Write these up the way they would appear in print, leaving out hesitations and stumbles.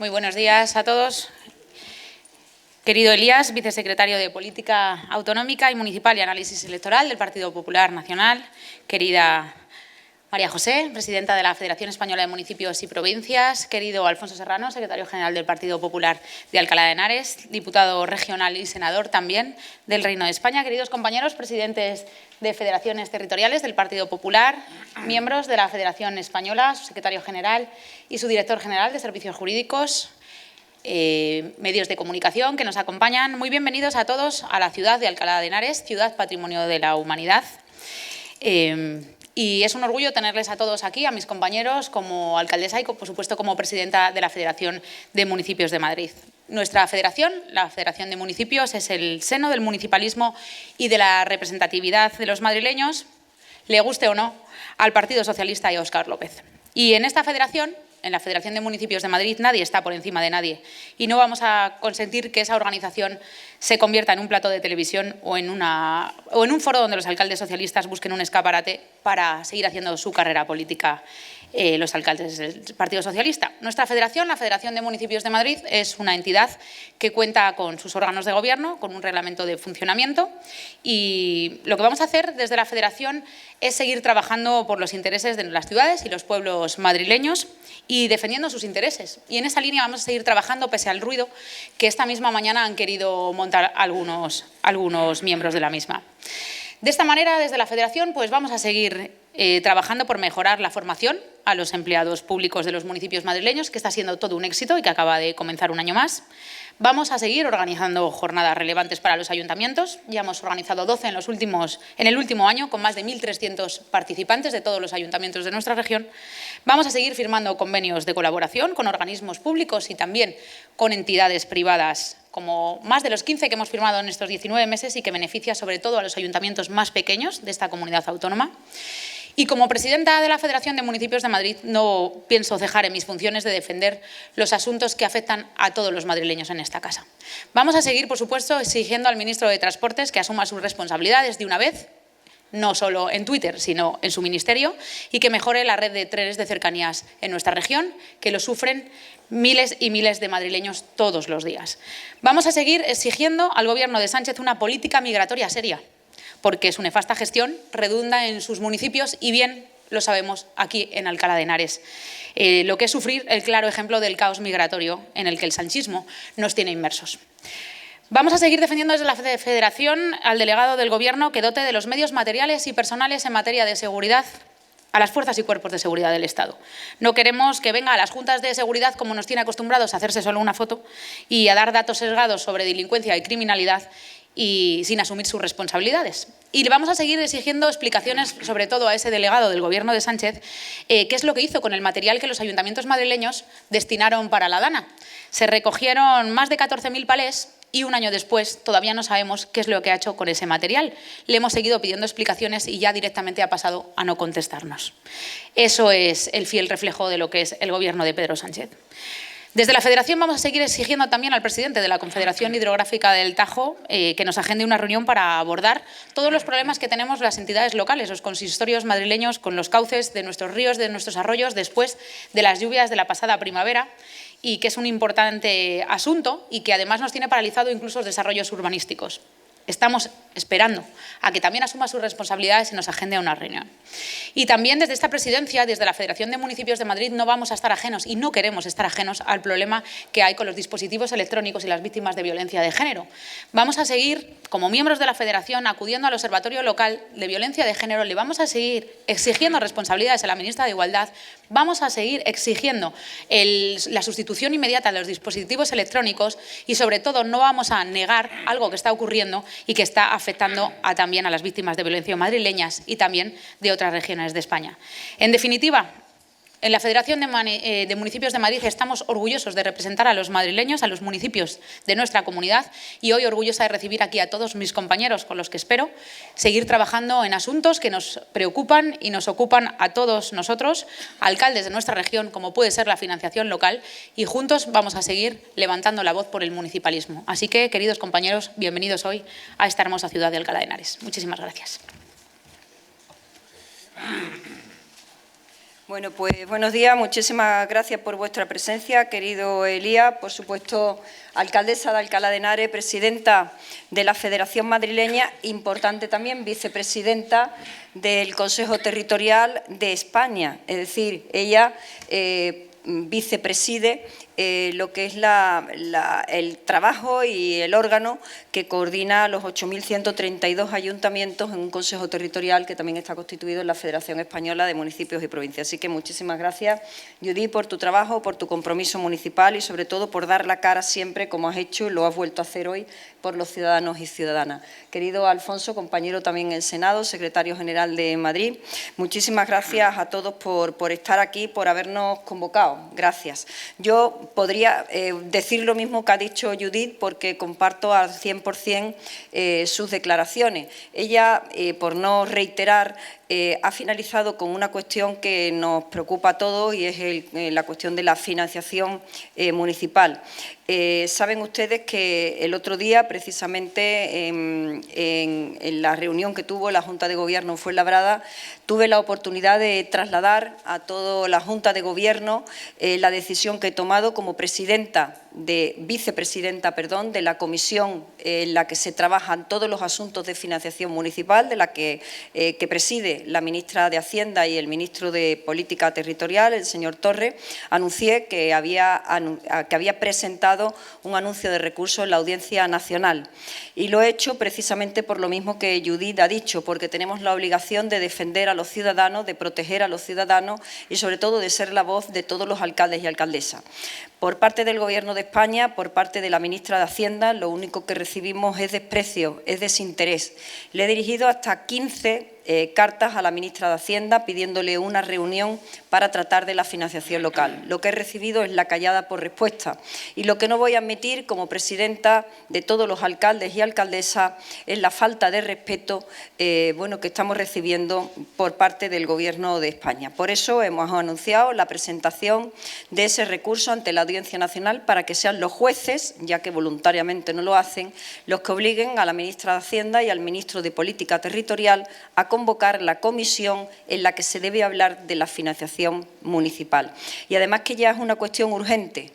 Muy buenos días a todos. Querido Elías, vicesecretario de Política Autonómica y Municipal y Análisis Electoral del Partido Popular Nacional. Querida María José, presidenta de la Federación Española de Municipios y Provincias. Querido Alfonso Serrano, secretario general del Partido Popular de Alcalá de Henares, diputado regional y senador también del Reino de España. Queridos compañeros, presidentes de federaciones territoriales del Partido Popular, miembros de la Federación Española, su secretario general y su director general de Servicios Jurídicos, medios de comunicación que nos acompañan. Muy bienvenidos a todos a la ciudad de Alcalá de Henares, ciudad patrimonio de la humanidad. Y es un orgullo tenerles a todos aquí, a mis compañeros como alcaldesa y, por supuesto, como presidenta de la Federación de Municipios de Madrid. Nuestra federación, la Federación de Municipios, es el seno del municipalismo y de la representatividad de los madrileños, le guste o no, al Partido Socialista y a Óscar López. Y en esta federación, en la Federación de Municipios de Madrid, nadie está por encima de nadie y no vamos a consentir que esa organización se convierta en un plato de televisión o en un foro donde los alcaldes socialistas busquen un escaparate para seguir haciendo su carrera política los alcaldes del Partido Socialista. Nuestra federación, la Federación de Municipios de Madrid, es una entidad que cuenta con sus órganos de gobierno, con un reglamento de funcionamiento, y lo que vamos a hacer desde la federación es seguir trabajando por los intereses de las ciudades y los pueblos madrileños y defendiendo sus intereses. Y en esa línea vamos a seguir trabajando pese al ruido que esta misma mañana han querido montar algunos miembros de la misma. De esta manera, desde la Federación, pues vamos a seguir trabajando por mejorar la formación a los empleados públicos de los municipios madrileños, que está siendo todo un éxito y que acaba de comenzar un año más. Vamos a seguir organizando jornadas relevantes para los ayuntamientos. Ya hemos organizado 12 en el último año, con más de 1.300 participantes de todos los ayuntamientos de nuestra región. Vamos a seguir firmando convenios de colaboración con organismos públicos y también con entidades privadas, como más de los 15 que hemos firmado en estos 19 meses y que beneficia sobre todo a los ayuntamientos más pequeños de esta comunidad autónoma. Y como presidenta de la Federación de Municipios de Madrid no pienso cejar en mis funciones de defender los asuntos que afectan a todos los madrileños en esta casa. Vamos a seguir, por supuesto, exigiendo al ministro de Transportes que asuma sus responsabilidades de una vez, no solo en Twitter, sino en su ministerio, y que mejore la red de trenes de cercanías en nuestra región, que lo sufren miles y miles de madrileños todos los días. Vamos a seguir exigiendo al Gobierno de Sánchez una política migratoria seria, porque su nefasta gestión redunda en sus municipios y bien lo sabemos aquí en Alcalá de Henares. Lo que es sufrir el claro ejemplo del caos migratorio en el que el sanchismo nos tiene inmersos. Vamos a seguir defendiendo desde la Federación al delegado del Gobierno que dote de los medios materiales y personales en materia de seguridad a las fuerzas y cuerpos de seguridad del Estado. No queremos que venga a las juntas de seguridad, como nos tiene acostumbrados, a hacerse solo una foto y a dar datos sesgados sobre delincuencia y criminalidad y sin asumir sus responsabilidades. Y le vamos a seguir exigiendo explicaciones, sobre todo a ese delegado del Gobierno de Sánchez, qué es lo que hizo con el material que los ayuntamientos madrileños destinaron para la Dana. Se recogieron más de 14.000 palés y un año después todavía no sabemos qué es lo que ha hecho con ese material. Le hemos seguido pidiendo explicaciones y ya directamente ha pasado a no contestarnos. Eso es el fiel reflejo de lo que es el Gobierno de Pedro Sánchez. Desde la Federación vamos a seguir exigiendo también al presidente de la Confederación Hidrográfica del Tajo que nos agende una reunión para abordar todos los problemas que tenemos las entidades locales, los consistorios madrileños, con los cauces de nuestros ríos, de nuestros arroyos, después de las lluvias de la pasada primavera, y que es un importante asunto y que además nos tiene paralizado incluso los desarrollos urbanísticos. Estamos esperando a que también asuma sus responsabilidades y nos agende a una reunión. Y también desde esta presidencia, desde la Federación de Municipios de Madrid, no vamos a estar ajenos y no queremos estar ajenos al problema que hay con los dispositivos electrónicos y las víctimas de violencia de género. Vamos a seguir, como miembros de la Federación, acudiendo al Observatorio Local de Violencia de Género, le vamos a seguir exigiendo responsabilidades a la ministra de Igualdad, vamos a seguir exigiendo la sustitución inmediata de los dispositivos electrónicos y, sobre todo, no vamos a negar algo que está ocurriendo y que está afectando también a las víctimas de violencia madrileñas y también de otras regiones de España. En definitiva, en la Federación de Municipios de Madrid estamos orgullosos de representar a los madrileños, a los municipios de nuestra comunidad, y hoy orgullosa de recibir aquí a todos mis compañeros con los que espero seguir trabajando en asuntos que nos preocupan y nos ocupan a todos nosotros, alcaldes de nuestra región, como puede ser la financiación local, y juntos vamos a seguir levantando la voz por el municipalismo. Así que, queridos compañeros, bienvenidos hoy a esta hermosa ciudad de Alcalá de Henares. Muchísimas gracias. Bueno, pues buenos días, muchísimas gracias por vuestra presencia, querido Elías, por supuesto, alcaldesa de Alcalá de Henares, presidenta de la Federación Madrileña, importante también, vicepresidenta del Consejo Territorial de España, es decir, ella vicepreside lo que es el trabajo y el órgano que coordina los 8.132 ayuntamientos en un Consejo Territorial que también está constituido en la Federación Española de Municipios y Provincias. Así que muchísimas gracias, Judith, por tu trabajo, por tu compromiso municipal y, sobre todo, por dar la cara siempre, como has hecho y lo has vuelto a hacer hoy, por los ciudadanos y ciudadanas. Querido Alfonso, compañero también en el Senado, secretario general de Madrid, muchísimas gracias a todos por estar aquí, por habernos convocado. Gracias. Yo podría decir lo mismo que ha dicho Judith, porque comparto al 100% sus declaraciones. Ella, por no reiterar, ha finalizado con una cuestión que nos preocupa a todos y es la cuestión de la financiación municipal. Saben ustedes que el otro día, precisamente en la reunión que tuvo la Junta de Gobierno en Fuenlabrada, tuve la oportunidad de trasladar a toda la Junta de Gobierno la decisión que he tomado como vicepresidenta de la comisión en la que se trabajan todos los asuntos de financiación municipal, de la que preside la ministra de Hacienda y el ministro de Política Territorial, el señor Torre. Anuncié que había presentado un anuncio de recurso en la Audiencia Nacional y lo he hecho precisamente por lo mismo que Judith ha dicho, porque tenemos la obligación de defender a los ciudadanos, de proteger a los ciudadanos y, sobre todo, de ser la voz de todos los alcaldes y alcaldesas. Por parte del Gobierno de España, por parte de la ministra de Hacienda, lo único que recibimos es desprecio, es desinterés. Le he dirigido hasta 15 cartas a la ministra de Hacienda pidiéndole una reunión para tratar de la financiación local. Lo que he recibido es la callada por respuesta y lo que no voy a admitir como presidenta de todos los alcaldes y alcaldesas es la falta de respeto que estamos recibiendo por parte del Gobierno de España. Por eso hemos anunciado la presentación de ese recurso ante la Audiencia Nacional para que sean los jueces, ya que voluntariamente no lo hacen, los que obliguen a la ministra de Hacienda y al ministro de Política Territorial a convocar la comisión en la que se debe hablar de la financiación municipal. Y además que ya es una cuestión urgente.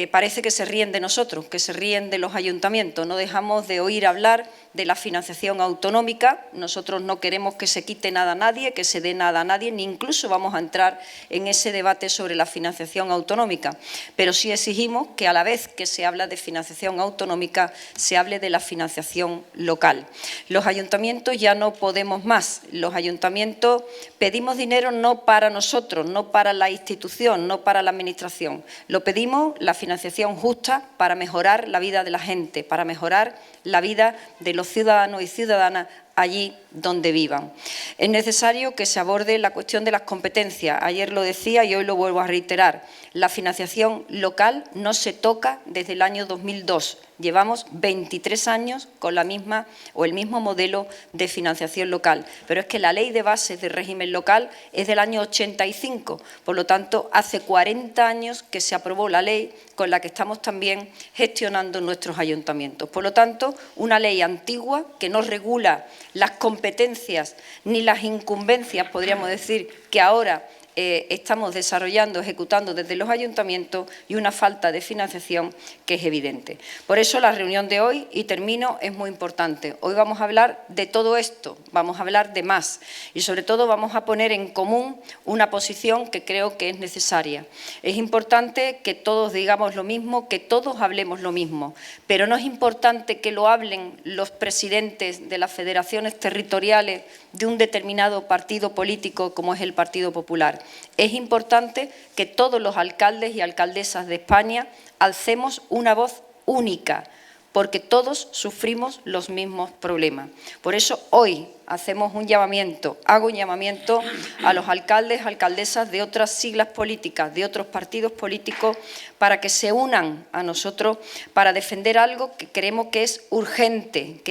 Parece que se ríen de nosotros, que se ríen de los ayuntamientos. No dejamos de oír hablar de la financiación autonómica. Nosotros no queremos que se quite nada a nadie, que se dé nada a nadie, ni incluso vamos a entrar en ese debate sobre la financiación autonómica. Pero sí exigimos que a la vez que se habla de financiación autonómica, se hable de la financiación local. Los ayuntamientos ya no podemos más. Los ayuntamientos pedimos dinero no para nosotros, no para la institución, no para la administración. Lo pedimos, la financiación justa, para mejorar la vida de la gente, para mejorar la vida de los ciudadanos y ciudadanas allí donde vivan. Es necesario que se aborde la cuestión de las competencias. Ayer lo decía y hoy lo vuelvo a reiterar. La financiación local no se toca desde el año 2002. Llevamos 23 años con la misma o el mismo modelo de financiación local. Pero es que la Ley de Bases de Régimen Local es del año 85. Por lo tanto, hace 40 años que se aprobó la ley con la que estamos también gestionando nuestros ayuntamientos. Por lo tanto, una ley antigua que no regula las competencias ni las incumbencias, podríamos decir, que ahora estamos desarrollando, ejecutando desde los ayuntamientos y una falta de financiación que es evidente. Por eso la reunión de hoy, y termino, es muy importante. Hoy vamos a hablar de todo esto, vamos a hablar de más y sobre todo vamos a poner en común una posición que creo que es necesaria. Es importante que todos digamos lo mismo, que todos hablemos lo mismo, pero no es importante que lo hablen los presidentes de las federaciones territoriales de un determinado partido político como es el Partido Popular. Es importante que todos los alcaldes y alcaldesas de España alcemos una voz única, porque todos sufrimos los mismos problemas. Por eso hoy hacemos un llamamiento, hago un llamamiento a los alcaldes, alcaldesas de otras siglas políticas, de otros partidos políticos, para que se unan a nosotros para defender algo que creemos que es urgente,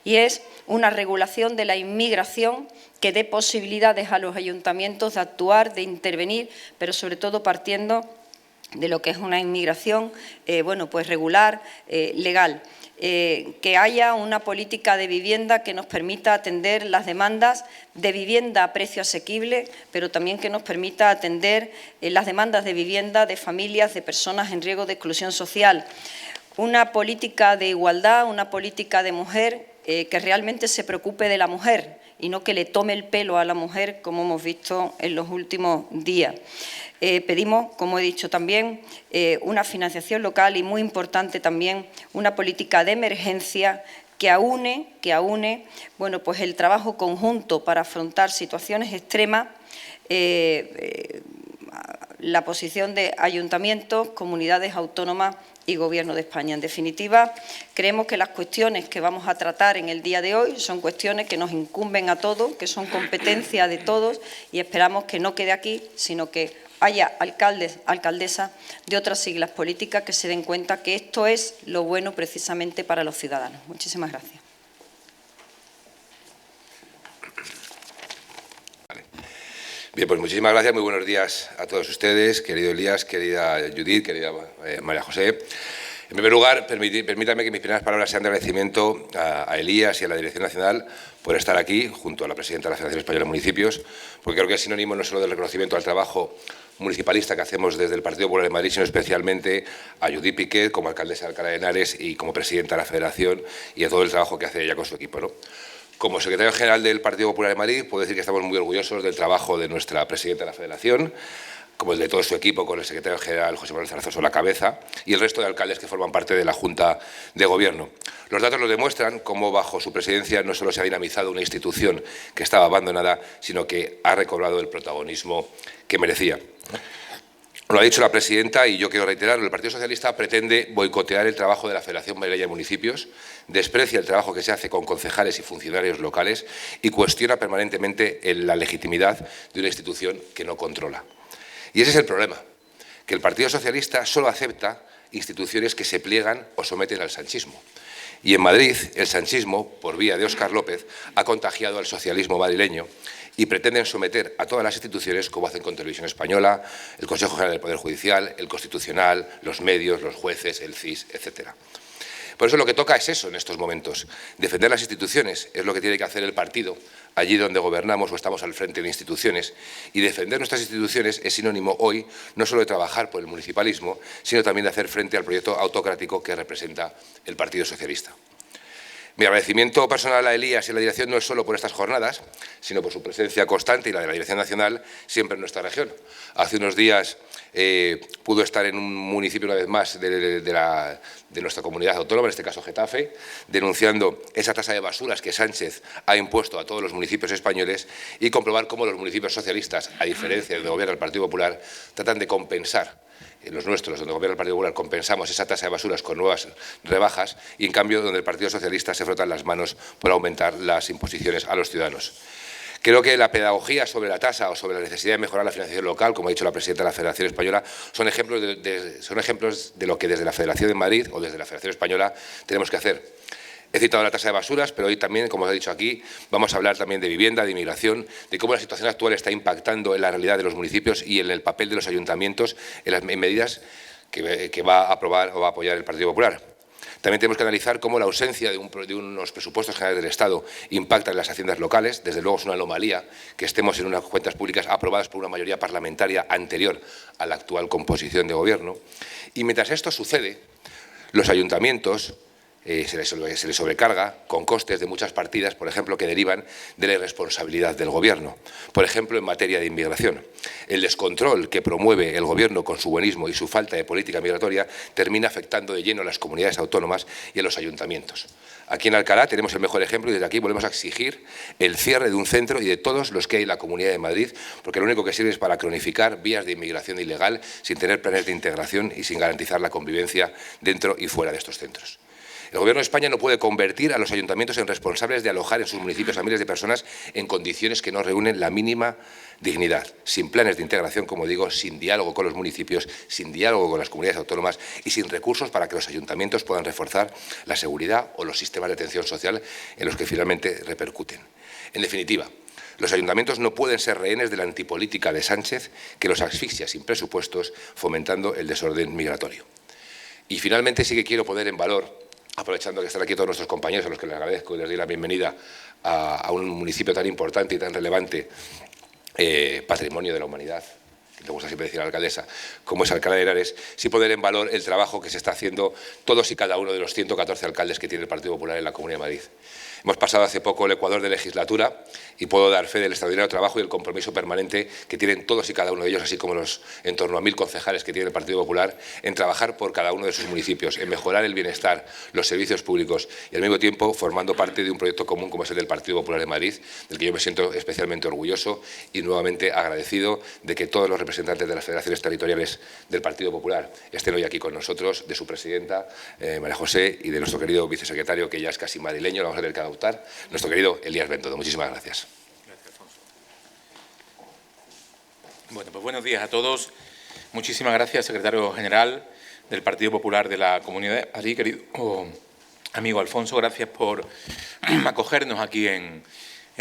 y es una regulación de la inmigración que dé posibilidades a los ayuntamientos de actuar, de intervenir, pero sobre todo partiendo de lo que es una inmigración bueno, pues regular, legal. Que haya una política de vivienda que nos permita atender las demandas de vivienda a precio asequible, pero también que nos permita atender las demandas de vivienda de familias, de personas en riesgo de exclusión social. Una política de igualdad, una política de mujer que realmente se preocupe de la mujer y no que le tome el pelo a la mujer, como hemos visto en los últimos días. Pedimos, como he dicho también, una financiación local y, muy importante también, una política de emergencia que aúne bueno, pues el trabajo conjunto para afrontar situaciones extremas, la posición de ayuntamientos, comunidades autónomas y Gobierno de España. En definitiva, creemos que las cuestiones que vamos a tratar en el día de hoy son cuestiones que nos incumben a todos, que son competencia de todos, y esperamos que no quede aquí, sino que haya alcaldes, alcaldesas de otras siglas políticas que se den cuenta que esto es lo bueno precisamente para los ciudadanos. Muchísimas gracias. Bien, pues muchísimas gracias, muy buenos días a todos ustedes, querido Elías, querida Judith, querida María José. En primer lugar, permítanme que mis primeras palabras sean de agradecimiento a Elías y a la Dirección Nacional por estar aquí, junto a la presidenta de la Federación Española de Municipios, porque creo que es sinónimo no solo del reconocimiento al trabajo municipalista que hacemos desde el Partido Popular de Madrid, sino especialmente a Judith Piquet, como alcaldesa de Alcalá de Henares y como presidenta de la Federación, y a todo el trabajo que hace ella con su equipo, ¿no? Como secretario general del Partido Popular de Madrid, puedo decir que estamos muy orgullosos del trabajo de nuestra presidenta de la Federación, como el de todo su equipo, con el secretario general José Manuel Zaragoza a la cabeza y el resto de alcaldes que forman parte de la Junta de Gobierno. Los datos lo demuestran, cómo bajo su presidencia no solo se ha dinamizado una institución que estaba abandonada, sino que ha recobrado el protagonismo que merecía. Lo ha dicho la presidenta y yo quiero reiterarlo. El Partido Socialista pretende boicotear el trabajo de la Federación Madrileña de Municipios, desprecia el trabajo que se hace con concejales y funcionarios locales y cuestiona permanentemente la legitimidad de una institución que no controla. Y ese es el problema, que el Partido Socialista solo acepta instituciones que se pliegan o someten al sanchismo. Y en Madrid, el sanchismo, por vía de Óscar López, ha contagiado al socialismo madrileño y pretenden someter a todas las instituciones, como hacen con Televisión Española, el Consejo General del Poder Judicial, el Constitucional, los medios, los jueces, el CIS, etcétera. Por eso lo que toca es eso en estos momentos. Defender las instituciones es lo que tiene que hacer el partido allí donde gobernamos o estamos al frente de instituciones. Y defender nuestras instituciones es sinónimo hoy no solo de trabajar por el municipalismo, sino también de hacer frente al proyecto autocrático que representa el Partido Socialista. Mi agradecimiento personal a Elías y a la dirección no es solo por estas jornadas, sino por su presencia constante y la de la Dirección Nacional siempre en nuestra región. Hace unos días pudo estar en un municipio una vez más de nuestra comunidad autónoma, en este caso Getafe, denunciando esa tasa de basuras que Sánchez ha impuesto a todos los municipios españoles y comprobar cómo los municipios socialistas, a diferencia del gobierno del Partido Popular, tratan de compensar. En los nuestros, donde gobierna el Partido Popular, compensamos esa tasa de basuras con nuevas rebajas y, en cambio, donde el Partido Socialista se frotan las manos por aumentar las imposiciones a los ciudadanos. Creo que la pedagogía sobre la tasa o sobre la necesidad de mejorar la financiación local, como ha dicho la presidenta de la Federación Española, son ejemplos de lo que desde la Federación de Madrid o desde la Federación Española tenemos que hacer. He citado la tasa de basuras, pero hoy también, como os he dicho aquí, vamos a hablar también de vivienda, de inmigración, de cómo la situación actual está impactando en la realidad de los municipios y en el papel de los ayuntamientos en las medidas que va a aprobar o va a apoyar el Partido Popular. También tenemos que analizar cómo la ausencia de unos presupuestos generales del Estado impacta en las haciendas locales. Desde luego es una anomalía que estemos en unas cuentas públicas aprobadas por una mayoría parlamentaria anterior a la actual composición de gobierno. Y mientras esto sucede, los ayuntamientos se les sobrecarga con costes de muchas partidas, por ejemplo, que derivan de la irresponsabilidad del Gobierno. Por ejemplo, en materia de inmigración. El descontrol que promueve el Gobierno con su buenismo y su falta de política migratoria termina afectando de lleno a las comunidades autónomas y a los ayuntamientos. Aquí en Alcalá tenemos el mejor ejemplo y desde aquí volvemos a exigir el cierre de un centro y de todos los que hay en la Comunidad de Madrid, porque lo único que sirve es para cronificar vías de inmigración ilegal sin tener planes de integración y sin garantizar la convivencia dentro y fuera de estos centros. El Gobierno de España no puede convertir a los ayuntamientos en responsables de alojar en sus municipios a miles de personas en condiciones que no reúnen la mínima dignidad, sin planes de integración, como digo, sin diálogo con los municipios, sin diálogo con las comunidades autónomas y sin recursos para que los ayuntamientos puedan reforzar la seguridad o los sistemas de atención social en los que finalmente repercuten. En definitiva, Los ayuntamientos no pueden ser rehenes de la antipolítica de Sánchez, que los asfixia sin presupuestos, fomentando el desorden migratorio. Y finalmente sí que quiero poner en valor, aprovechando que están aquí todos nuestros compañeros, a los que les agradezco y les doy la bienvenida a un municipio tan importante y tan relevante, patrimonio de la humanidad, que le gusta siempre decir a la alcaldesa, como es Alcalá de Henares, sí poner en valor el trabajo que se está haciendo todos y cada uno de los 114 alcaldes que tiene el Partido Popular en la Comunidad de Madrid. Hemos pasado hace poco el Ecuador de legislatura y puedo dar fe del extraordinario trabajo y el compromiso permanente que tienen todos y cada uno de ellos, así como los en torno a 1000 concejales que tiene el Partido Popular, en trabajar por cada uno de sus municipios, en mejorar el bienestar, los servicios públicos y al mismo tiempo formando parte de un proyecto común como es el del Partido Popular de Madrid, del que yo me siento especialmente orgulloso y nuevamente agradecido de que todos los representantes de las federaciones territoriales del Partido Popular estén hoy aquí con nosotros, de su presidenta, María José, y de nuestro querido vicesecretario, que ya es casi madrileño, lo vamos a tener que adoptar, nuestro querido Elías Bendodo. Muchísimas gracias. Gracias, Alfonso. Bueno, pues buenos días a todos. Muchísimas gracias, secretario general del Partido Popular de la Comunidad de Madrid, querido amigo Alfonso. Gracias por acogernos aquí en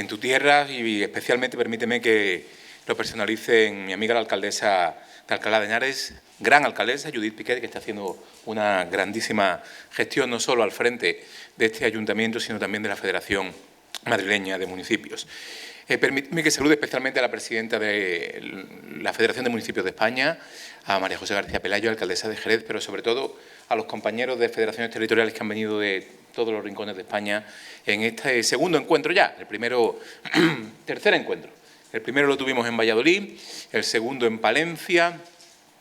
tu tierra y especialmente permíteme que lo personalice en mi amiga la alcaldesa de Alcalá de Henares, gran alcaldesa, Judith Piquet, que está haciendo una grandísima gestión no solo al frente de este ayuntamiento, sino también de la Federación Madrileña de Municipios. Permíteme que salude especialmente a la presidenta de la Federación de Municipios de España, a María José García Pelayo, alcaldesa de Jerez, pero sobre todo a los compañeros de federaciones territoriales que han venido de todos los rincones de España en este segundo encuentro ya, tercer encuentro. El primero lo tuvimos en Valladolid, el segundo en Palencia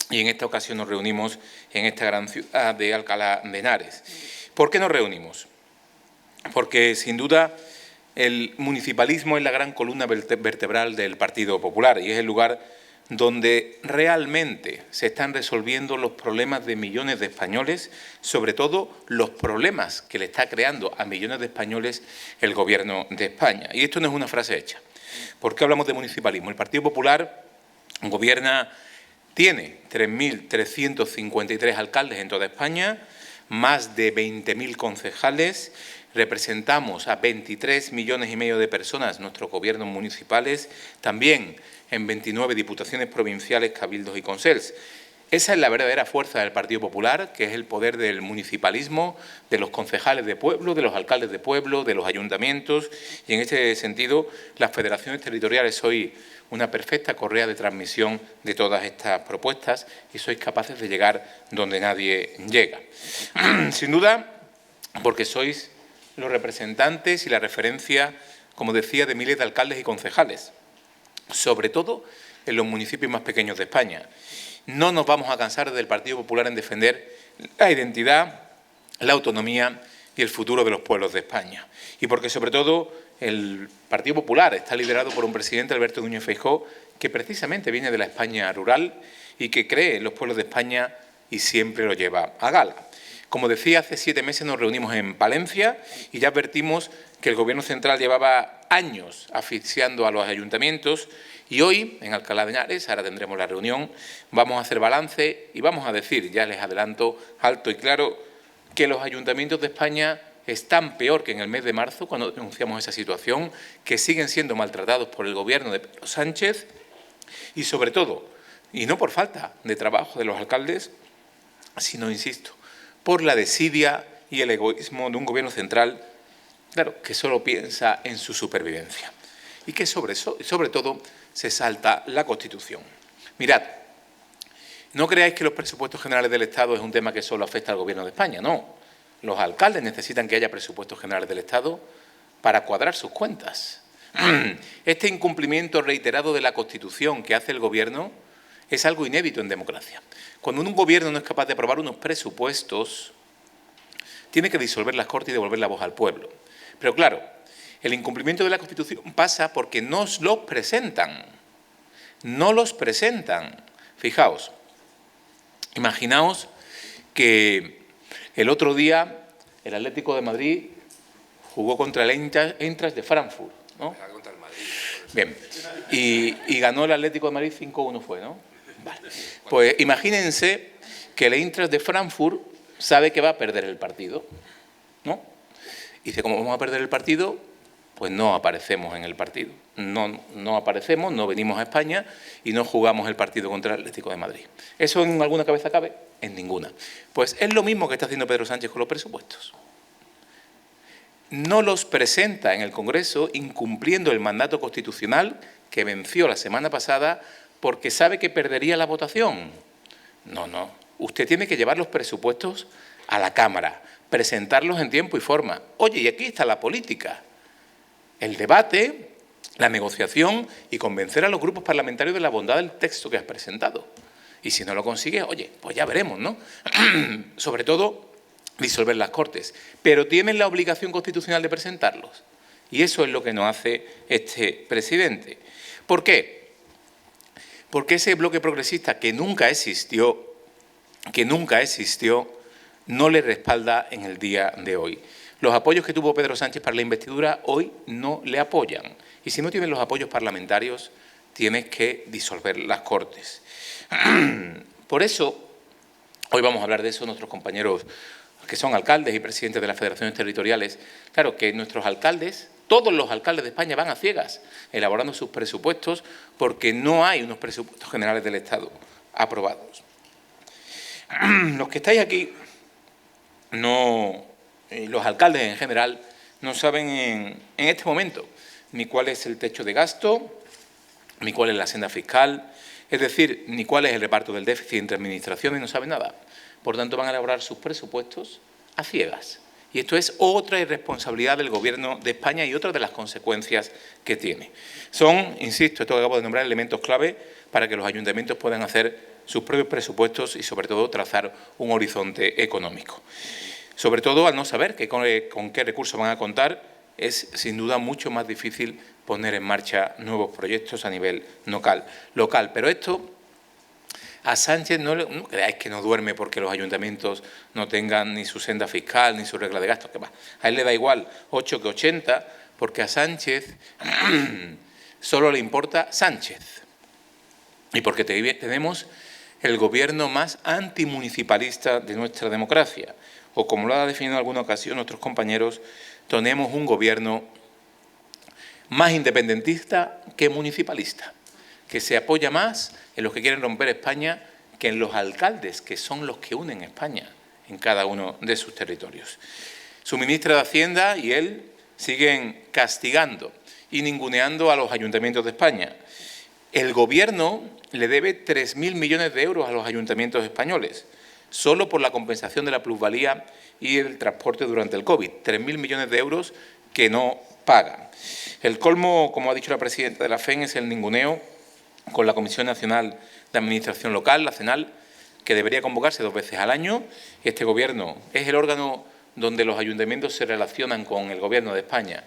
y en esta ocasión nos reunimos en esta gran ciudad de Alcalá de Henares. ¿Por qué nos reunimos? Porque sin duda el municipalismo es la gran columna vertebral del Partido Popular y es el lugar donde realmente se están resolviendo los problemas de millones de españoles, sobre todo los problemas que le está creando a millones de españoles el Gobierno de España. Y esto no es una frase hecha. ¿Por qué hablamos de municipalismo? El Partido Popular tiene 3.353 alcaldes en toda España, más de 20.000 concejales, representamos a 23,5 millones de personas, nuestros gobiernos municipales, también en 29 diputaciones provinciales, cabildos y consels. Esa es la verdadera fuerza del Partido Popular, que es el poder del municipalismo, de los concejales de pueblo, de los alcaldes de pueblo, de los ayuntamientos. Y en este sentido, las federaciones territoriales sois una perfecta correa de transmisión de todas estas propuestas y sois capaces de llegar donde nadie llega. Sin duda, porque sois los representantes y la referencia, como decía, de miles de alcaldes y concejales, sobre todo en los municipios más pequeños de España. No nos vamos a cansar desde el Partido Popular en defender la identidad, la autonomía y el futuro de los pueblos de España. Y porque, sobre todo, el Partido Popular está liderado por un presidente, Alberto Núñez Feijóo, que precisamente viene de la España rural y que cree en los pueblos de España y siempre lo lleva a gala. Como decía, hace 7 meses nos reunimos en Palencia y ya advertimos que el Gobierno central llevaba años asfixiando a los ayuntamientos y hoy, en Alcalá de Henares, ahora tendremos la reunión, vamos a hacer balance y vamos a decir, ya les adelanto alto y claro, que los ayuntamientos de España están peor que en el mes de marzo, cuando denunciamos esa situación, que siguen siendo maltratados por el Gobierno de Pedro Sánchez y, sobre todo, y no por falta de trabajo de los alcaldes, sino, insisto, por la desidia y el egoísmo de un Gobierno central, claro, que solo piensa en su supervivencia y que sobre todo se salta la Constitución. Mirad, no creáis que los presupuestos generales del Estado es un tema que solo afecta al Gobierno de España, no. Los alcaldes necesitan que haya presupuestos generales del Estado para cuadrar sus cuentas. Este incumplimiento reiterado de la Constitución que hace el Gobierno es algo inédito en democracia. Cuando un Gobierno no es capaz de aprobar unos presupuestos, tiene que disolver las Cortes y devolver la voz al pueblo. Pero claro, el incumplimiento de la Constitución pasa porque no los presentan. No los presentan. Fijaos, imaginaos que el otro día el Atlético de Madrid jugó contra el Eintracht de Frankfurt, ¿no? Bien, y ganó el Atlético de Madrid 5-1 fue, ¿no? Vale. Pues imagínense que el Eintracht de Frankfurt sabe que va a perder el partido, ¿no? Y dice, ¿cómo vamos a perder el partido? pues no aparecemos en el partido. No aparecemos, no venimos a España y no jugamos el partido contra el Atlético de Madrid. ¿Eso en alguna cabeza cabe? En ninguna. Pues es lo mismo que está haciendo Pedro Sánchez con los presupuestos. No los presenta en el Congreso incumpliendo el mandato constitucional que venció la semana pasada porque sabe que perdería la votación. No. Usted tiene que llevar los presupuestos a la Cámara, presentarlos en tiempo y forma. Oye, y aquí está la política. El debate, la negociación y convencer a los grupos parlamentarios de la bondad del texto que has presentado. Y si no lo consigues, oye, pues ya veremos, ¿no? Sobre todo, disolver las Cortes. Pero tienen la obligación constitucional de presentarlos. Y eso es lo que nos hace este presidente. ¿Por qué? Porque ese bloque progresista que nunca existió, no le respalda en el día de hoy. Los apoyos que tuvo Pedro Sánchez para la investidura hoy no le apoyan. Y si no tienen los apoyos parlamentarios, tienes que disolver las Cortes. Por eso, hoy vamos a hablar de eso nuestros compañeros que son alcaldes y presidentes de las federaciones territoriales. Claro que nuestros alcaldes, todos los alcaldes de España van a ciegas elaborando sus presupuestos porque no hay unos presupuestos generales del Estado aprobados. Los que estáis aquí, los alcaldes en general, no saben en este momento ni cuál es el techo de gasto, ni cuál es la senda fiscal, es decir, ni cuál es el reparto del déficit entre administraciones, no saben nada. Por tanto, van a elaborar sus presupuestos a ciegas. Y esto es otra irresponsabilidad del Gobierno de España y otra de las consecuencias que tiene. Son, insisto, esto que acabo de nombrar, elementos clave para que los ayuntamientos puedan hacer sus propios presupuestos y, sobre todo, trazar un horizonte económico. Sobre todo, al no saber con qué recursos van a contar, es sin duda mucho más difícil poner en marcha nuevos proyectos a nivel local. Pero esto a Sánchez no creáis que no duerme porque los ayuntamientos no tengan ni su senda fiscal ni su regla de gasto, que va. A él le da igual 8 que 80, porque a Sánchez solo le importa Sánchez. Y porque tenemos el gobierno más antimunicipalista de nuestra democracia. O como lo ha definido en alguna ocasión nuestros compañeros, tenemos un gobierno más independentista que municipalista, que se apoya más en los que quieren romper España que en los alcaldes, que son los que unen España en cada uno de sus territorios. Su ministra de Hacienda y él siguen castigando y ninguneando a los ayuntamientos de España. El Gobierno le debe 3.000 millones de euros a los ayuntamientos españoles, solo por la compensación de la plusvalía y el transporte durante el COVID. 3.000 millones de euros que no pagan. El colmo, como ha dicho la presidenta de la FEN, es el ninguneo con la Comisión Nacional de Administración Local, la CENAL, que debería convocarse 2 veces al año. Este Gobierno es el órgano donde los ayuntamientos se relacionan con el Gobierno de España.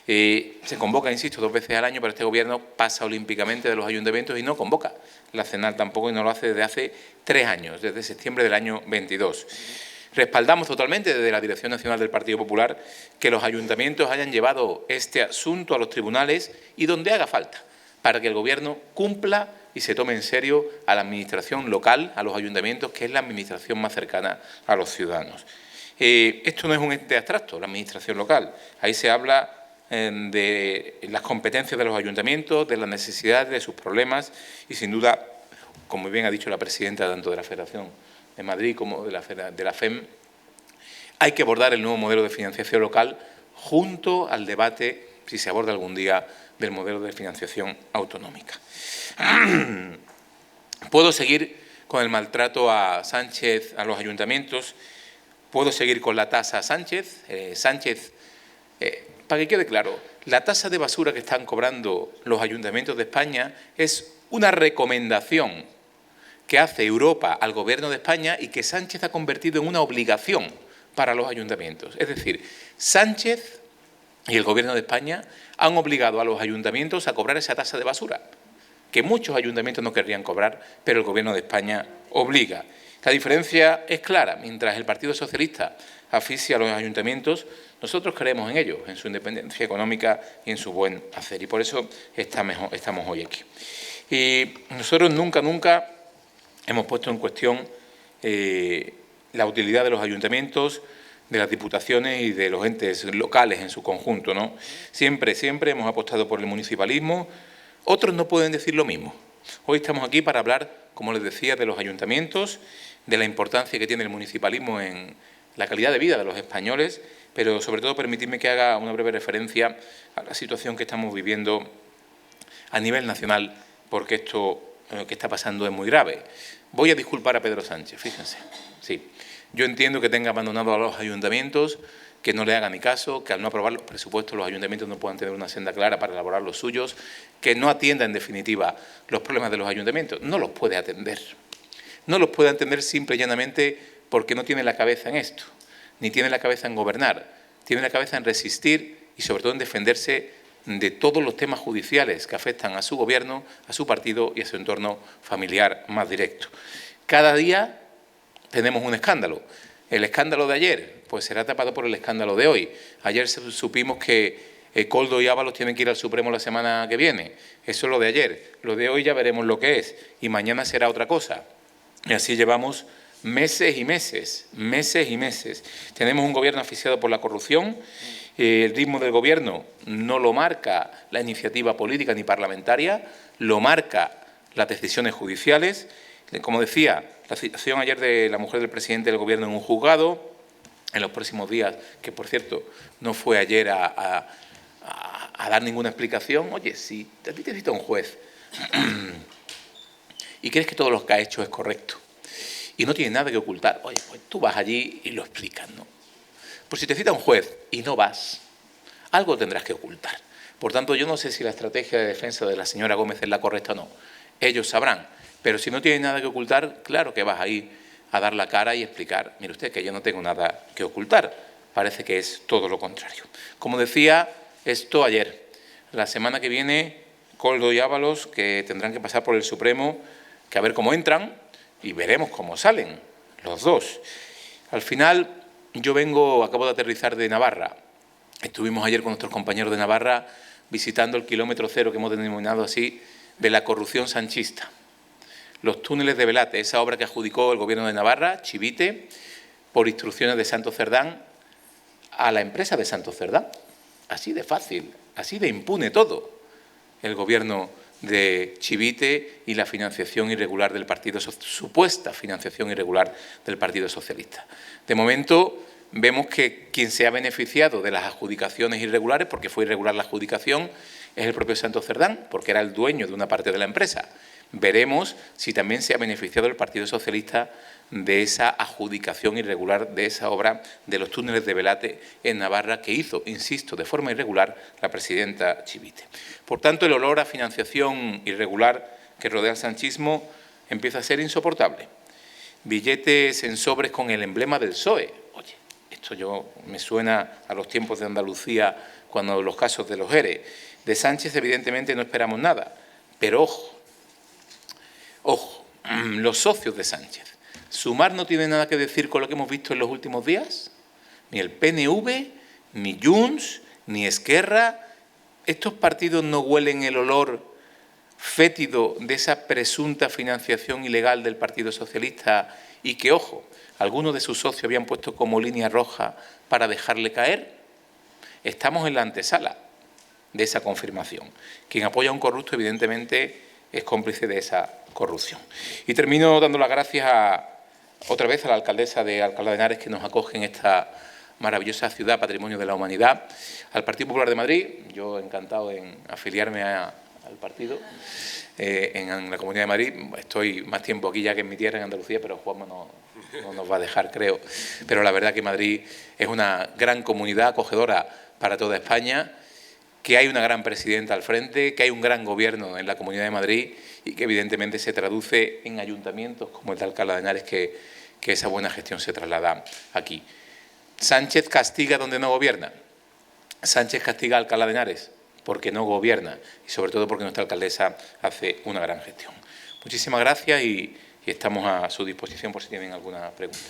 Se convoca, insisto, 2 veces al año, pero este Gobierno pasa olímpicamente de los ayuntamientos y no convoca. La CENAL tampoco, y no lo hace desde hace 3 años, desde septiembre del año 22. Respaldamos totalmente desde la Dirección Nacional del Partido Popular que los ayuntamientos hayan llevado este asunto a los tribunales y donde haga falta, para que el Gobierno cumpla y se tome en serio a la administración local, a los ayuntamientos, que es la administración más cercana a los ciudadanos. Esto no es un ente abstracto, la administración local. Ahí se habla de las competencias de los ayuntamientos, de las necesidades, de sus problemas y, sin duda, como bien ha dicho la presidenta tanto de la Federación de Madrid como de la FEM, hay que abordar el nuevo modelo de financiación local junto al debate, si se aborda algún día, del modelo de financiación autonómica. Puedo seguir con el maltrato a Sánchez, a los ayuntamientos, puedo seguir con la tasa a Sánchez. Para que quede claro, la tasa de basura que están cobrando los ayuntamientos de España es una recomendación que hace Europa al Gobierno de España y que Sánchez ha convertido en una obligación para los ayuntamientos. Es decir, Sánchez y el Gobierno de España han obligado a los ayuntamientos a cobrar esa tasa de basura, que muchos ayuntamientos no querrían cobrar, pero el Gobierno de España obliga. La diferencia es clara. Mientras el Partido Socialista asfixia a los ayuntamientos, nosotros creemos en ellos, en su independencia económica y en su buen hacer. Y por eso estamos hoy aquí. Y nosotros nunca hemos puesto en cuestión la utilidad de los ayuntamientos, de las diputaciones y de los entes locales en su conjunto, ¿no? Siempre hemos apostado por el municipalismo. Otros no pueden decir lo mismo. Hoy estamos aquí para hablar, como les decía, de los ayuntamientos, de la importancia que tiene el municipalismo en la calidad de vida de los españoles, pero sobre todo permitidme que haga una breve referencia a la situación que estamos viviendo a nivel nacional, porque esto que está pasando es muy grave. Voy a disculpar a Pedro Sánchez, fíjense. Sí, yo entiendo que tenga abandonado a los ayuntamientos, que no le hagan ni caso, que al no aprobar los presupuestos los ayuntamientos no puedan tener una senda clara para elaborar los suyos, que no atienda en definitiva los problemas de los ayuntamientos. No los puede atender. No los puede atender simple y llanamente porque no tiene la cabeza en esto, ni tiene la cabeza en gobernar, tiene la cabeza en resistir y sobre todo en defenderse de todos los temas judiciales que afectan a su gobierno, a su partido y a su entorno familiar más directo. Cada día tenemos un escándalo. El escándalo de ayer, pues será tapado por el escándalo de hoy. Ayer supimos que Koldo y Ábalos tienen que ir al Supremo la semana que viene. Eso es lo de ayer. Lo de hoy ya veremos lo que es. Y mañana será otra cosa. Y así llevamos meses y meses. Tenemos un gobierno asfixiado por la corrupción. El ritmo del gobierno no lo marca la iniciativa política ni parlamentaria, lo marca las decisiones judiciales. Como decía, la citación ayer de la mujer del presidente del Gobierno en un juzgado, en los próximos días, que por cierto no fue ayer a dar ninguna explicación. Oye, si a ti te cita un juez y crees que todo lo que ha hecho es correcto y no tiene nada que ocultar, oye, pues tú vas allí y lo explicas, ¿no? Pues si te cita un juez y no vas, algo tendrás que ocultar. Por tanto, yo no sé si la estrategia de defensa de la señora Gómez es la correcta o no. Ellos sabrán. Pero si no tienes nada que ocultar, claro que vas a ir a dar la cara y explicar, mire usted, que yo no tengo nada que ocultar. Parece que es todo lo contrario. Como decía, esto ayer. La semana que viene, Koldo y Ábalos, que tendrán que pasar por el Supremo, que a ver cómo entran y veremos cómo salen los dos. Al final, yo acabo de aterrizar de Navarra. Estuvimos ayer con nuestros compañeros de Navarra visitando el kilómetro cero, que hemos denominado así, de la corrupción sanchista. Los túneles de Velate, esa obra que adjudicó el Gobierno de Navarra, Chivite, por instrucciones de Santos Cerdán, a la empresa de Santos Cerdán. Así de fácil, así de impune todo. El Gobierno de Chivite y la financiación irregular del Partido Socialista, supuesta financiación irregular del Partido Socialista. De momento vemos que quien se ha beneficiado de las adjudicaciones irregulares, porque fue irregular la adjudicación, es el propio Santos Cerdán, porque era el dueño de una parte de la empresa. Veremos si también se ha beneficiado el Partido Socialista de esa adjudicación irregular de esa obra de los túneles de Velate en Navarra que hizo, insisto, de forma irregular la presidenta Chivite. Por tanto, el olor a financiación irregular que rodea al sanchismo empieza a ser insoportable. Billetes en sobres con el emblema del PSOE. Oye, esto me suena a los tiempos de Andalucía, cuando los casos de los ERE. De Sánchez, evidentemente, no esperamos nada, pero ojo, los socios de Sánchez. ¿Sumar no tiene nada que decir con lo que hemos visto en los últimos días? Ni el PNV, ni Junts, ni Esquerra. ¿Estos partidos no huelen el olor fétido de esa presunta financiación ilegal del Partido Socialista y que, ojo, algunos de sus socios habían puesto como línea roja para dejarle caer? Estamos en la antesala de esa confirmación. Quien apoya a un corrupto, evidentemente, es cómplice de esa corrupción. Y termino dando las gracias otra vez a la alcaldesa de Alcalá de Henares, que nos acoge en esta maravillosa ciudad, patrimonio de la humanidad, al Partido Popular de Madrid. Yo encantado en afiliarme al partido en la Comunidad de Madrid. Estoy más tiempo aquí ya que en mi tierra, en Andalucía, pero Juanma no nos va a dejar, creo. Pero la verdad que Madrid es una gran comunidad acogedora para toda España, que hay una gran presidenta al frente, que hay un gran gobierno en la Comunidad de Madrid y que evidentemente se traduce en ayuntamientos como el de Alcalá de Henares, que esa buena gestión se traslada aquí. Sánchez castiga donde no gobierna. Sánchez castiga a Alcalá de Henares porque no gobierna y sobre todo porque nuestra alcaldesa hace una gran gestión. Muchísimas gracias y estamos a su disposición por si tienen alguna pregunta.